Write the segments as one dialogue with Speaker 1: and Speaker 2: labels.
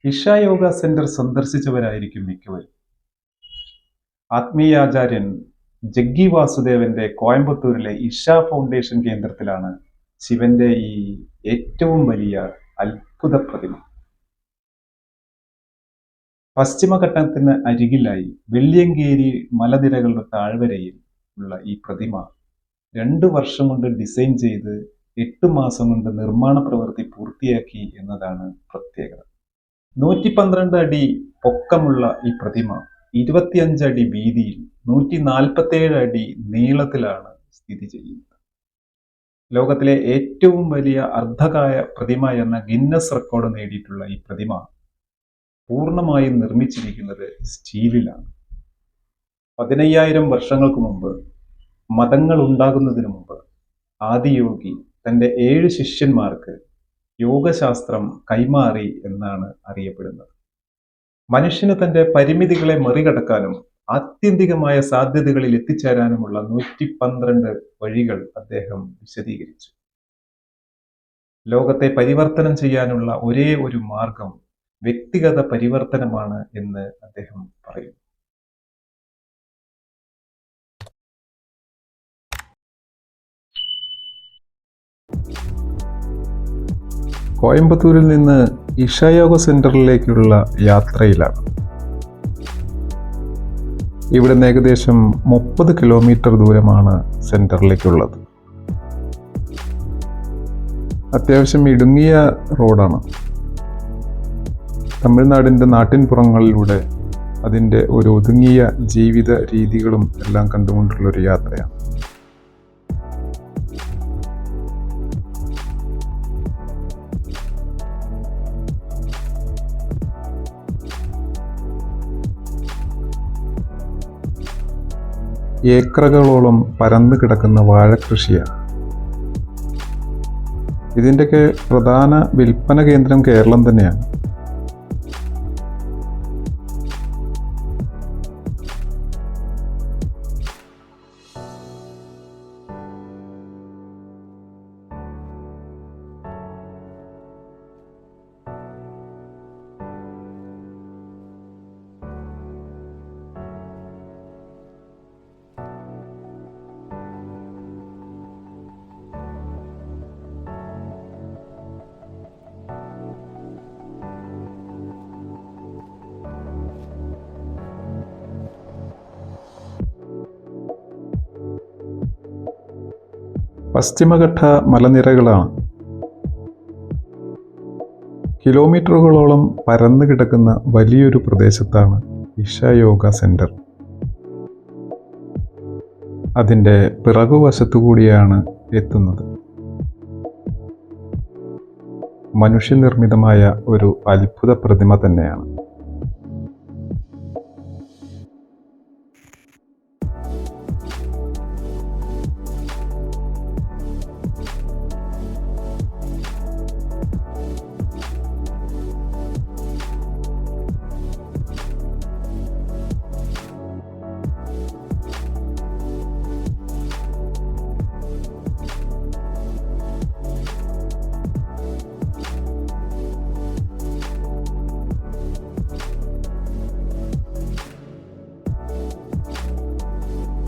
Speaker 1: Isha yoga centre സന്ദർശിച്ചവരായിരിക്കും മിക്കവരും. ആത്മീയാചാര്യൻ Jaggi വാസുദേവന്റെ കോയമ്പത്തൂരിലെ Isha foundation കേന്ദ്രത്തിലാണ് ശിവന്റെ ഈ ഏറ്റവും വലിയ അത്ഭുത പ്രതിമ. പശ്ചിമഘട്ടത്തിന് അരികിലായി വെള്ളിയങ്കേരി മലനിരകളുടെ താഴ്വരയിൽ ഉള്ള ഈ പ്രതിമ 2 വർഷം കൊണ്ട് ഡിസൈൻ ചെയ്ത് 8 മാസം കൊണ്ട് നിർമ്മാണ പ്രവൃത്തി പൂർത്തിയാക്കി എന്നതാണ് പ്രത്യേകത. 112 അടി പൊക്കമുള്ള ഈ പ്രതിമ 25 അടി വീതിയിൽ 147 അടി നീളത്തിലാണ് സ്ഥിതി ചെയ്യുന്നത്. ലോകത്തിലെ ഏറ്റവും വലിയ അർദ്ധകായ പ്രതിമ എന്ന ഗിന്നസ് റെക്കോർഡ് നേടിയിട്ടുള്ള ഈ പ്രതിമ പൂർണ്ണമായും നിർമ്മിച്ചിരിക്കുന്നത് സ്റ്റീലിലാണ്. 15,000 വർഷങ്ങൾക്ക് മുമ്പ്, മതങ്ങൾ ഉണ്ടാകുന്നതിന് മുമ്പ്, ആദിയോഗി തൻ്റെ 7 ശിഷ്യന്മാർക്ക് യോഗശാസ്ത്രം കൈമാറി എന്നാണ് അറിയപ്പെടുന്നത്. മനുഷ്യന് തൻ്റെ പരിമിതികളെ മറികടക്കാനും ആത്യന്തികമായ സാധ്യതകളിൽ എത്തിച്ചേരാനുമുള്ള 112 വഴികൾ അദ്ദേഹം വിശദീകരിച്ചു. ലോകത്തെ പരിവർത്തനം ചെയ്യാനുള്ള ഒരേ ഒരു മാർഗം വ്യക്തിഗത പരിവർത്തനമാണ് എന്ന് അദ്ദേഹം പറയുന്നു. കോയമ്പത്തൂരിൽ നിന്ന് ഇഷ യോഗ സെന്ററിലേക്കുള്ള യാത്രയിലാണ്. ഇവിടുന്ന് ഏകദേശം 30 കിലോമീറ്റർ ദൂരമാണ് സെന്ററിലേക്കുള്ളത്. അത്യാവശ്യം ഇടുങ്ങിയ റോഡാണ്. തമിഴ്നാടിൻ്റെ നാട്ടിൻപുറങ്ങളിലൂടെ അതിൻ്റെ ഒരു ഒതുങ്ങിയ ജീവിത രീതികളും എല്ലാം കണ്ടുകൊണ്ടുള്ളൊരു യാത്രയാണ്. ഏക്കറുകളോളം പരന്നു കിടക്കുന്ന വാഴക്കൃഷിയാണ്. ഇതിൻ്റെയൊക്കെ പ്രധാന വിൽപ്പന കേന്ദ്രം കേരളം തന്നെയാണ്. പശ്ചിമഘട്ട മലനിരകളാണ്. കിലോമീറ്ററുകളോളം പരന്നു കിടക്കുന്ന വലിയൊരു പ്രദേശത്താണ് ഇഷ യോഗ സെന്റർ. അതിൻ്റെ പിറകുവശത്തുകൂടിയാണ് എത്തുന്നത്. മനുഷ്യനിർമ്മിതമായ ഒരു അത്ഭുത പ്രതിമ തന്നെയാണ്.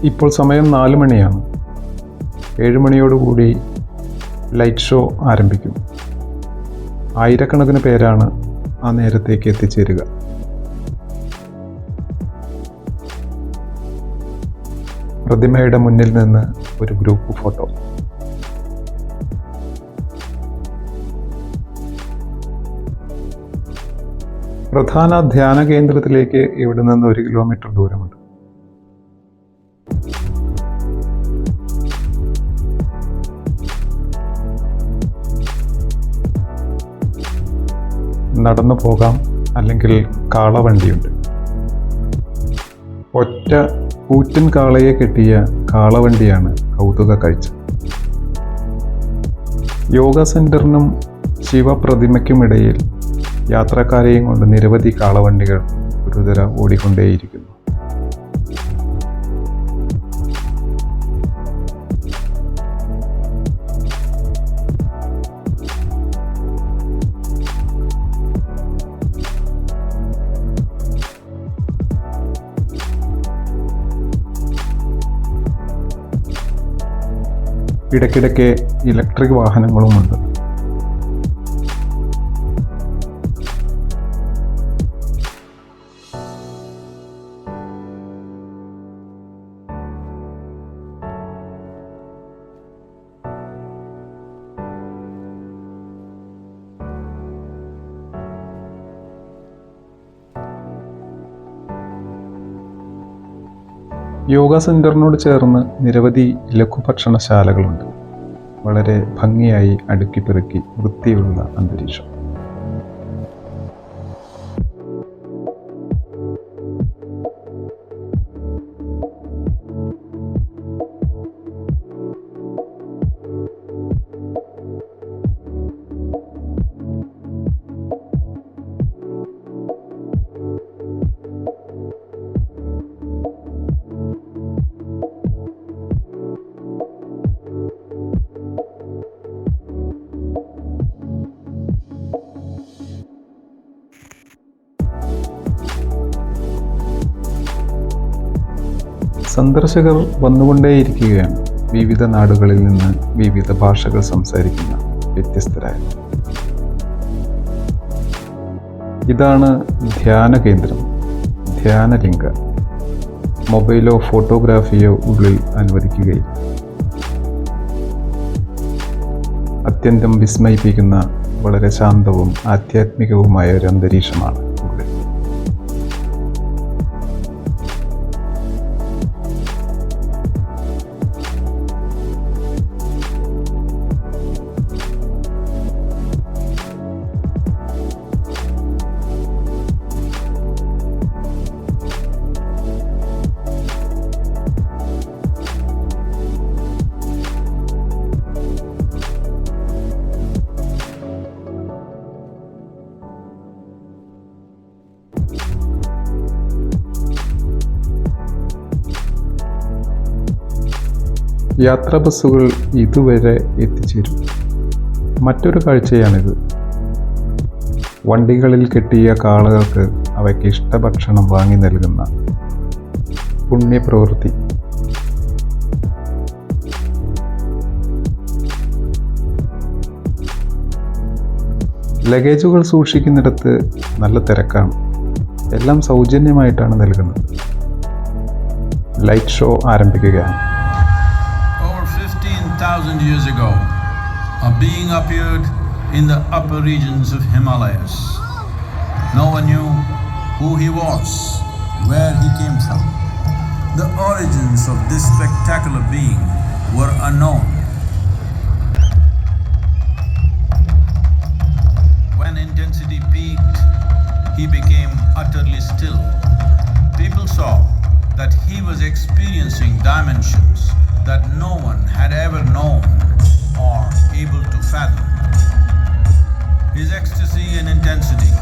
Speaker 1: ഇപ്പോൾ സമയം 4 മണിയാണ്. 7 മണിയോടുകൂടി ലൈറ്റ് ഷോ ആരംഭിക്കും. ആയിരക്കണക്കിന് പേരാണ് ആ നേരത്തേക്ക് എത്തിച്ചേരുക. പ്രതിമയുടെ മുന്നിൽ നിന്ന് ഒരു ഗ്രൂപ്പ് ഫോട്ടോ. പ്രധാന ധ്യാന കേന്ദ്രത്തിലേക്ക് ഇവിടെ നിന്ന് 1 കിലോമീറ്റർ ദൂരമുണ്ട്. നടന്നു പോകാം, അല്ലെങ്കിൽ കാളവണ്ടിയുണ്ട്. ഒറ്റ കൂറ്റൻ കാളയെ കെട്ടിയ കാളവണ്ടിയാണ് കൗതുക കാഴ്ച. യോഗ സെന്ററിനും ശിവപ്രതിമയ്ക്കുമിടയിൽ യാത്രക്കാരെയും കൊണ്ട് നിരവധി കാളവണ്ടികൾ ഒരുതര ഓടിക്കൊണ്ടേയിരിക്കുന്നു. ഇടയ്ക്കിടയ്ക്ക് ഇലക്ട്രിക് വാഹനങ്ങളുമുണ്ട്. യോഗ സെൻറ്ററിനോട് ചേർന്ന് നിരവധി ലഘുഭക്ഷണശാലകളുണ്ട്. വളരെ ഭംഗിയായി അടുക്കിപ്പെറുക്കി വൃത്തിയുള്ള അന്തരീക്ഷം. സന്ദർശകർ വന്നുകൊണ്ടേയിരിക്കുകയാണ്. വിവിധ നാടുകളിൽ നിന്ന് വിവിധ ഭാഷകൾ സംസാരിക്കുന്ന വ്യത്യസ്തരായ. ഇതാണ് ധ്യാന കേന്ദ്രം, ധ്യാനലിംഗ. മൊബൈലോ ഫോട്ടോഗ്രാഫിയോ ഉള്ളിൽ അനുവദിക്കുകയില്ല. അത്യന്തം വിസ്മയിപ്പിക്കുന്ന വളരെ ശാന്തവും ആധ്യാത്മികവുമായ ഒരു അന്തരീക്ഷമാണ് ഉള്ളിൽ. യാത്രാ ബസ്സുകൾ ഇതുവരെ എത്തിച്ചേരും. മറ്റൊരു കാഴ്ചയാണിത്. വണ്ടികളിൽ കെട്ടിയ കാളകൾക്ക് അവയ്ക്ക് ഇഷ്ടഭക്ഷണം വാങ്ങി നൽകുന്ന പുണ്യപ്രവൃത്തി. ലഗേജുകൾ സൂക്ഷിക്കുന്നിടത്ത് നല്ല തിരക്കാണ്. എല്ലാം സൗജന്യമായിട്ടാണ് നൽകുന്നത്. ലൈറ്റ് ഷോ ആരംഭിക്കുകയാണ്.
Speaker 2: 1,000 years ago, a being appeared in the upper regions of Himalayas. No one knew who he was, where he came from. The origins of this spectacular being were unknown. When intensity peaked, he became utterly still. People saw that he was experiencing dimensions that no one had ever known or able to fathom. His ecstasy and intensity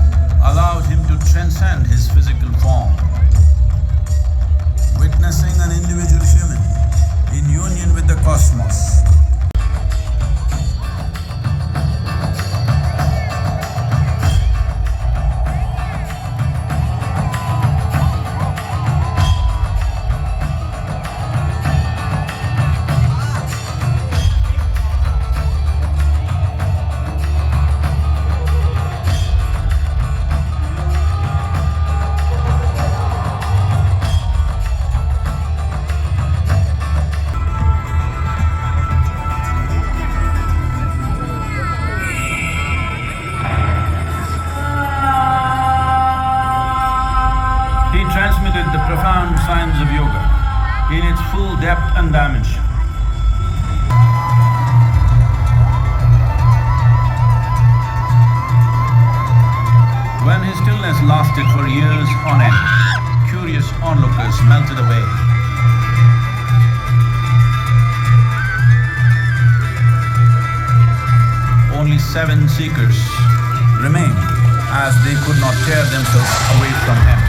Speaker 2: allowed him to transcend his physical form. Witnessing an individual human in union with the cosmos, transmitted the profound science of yoga in its full depth and dimension. When his stillness lasted for years on end, curious onlookers melted away. Only 7 seekers remained, as they could not tear themselves away from him.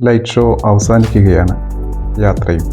Speaker 1: Light show അവസാനിക്കുകയാണ്. യാത്രയും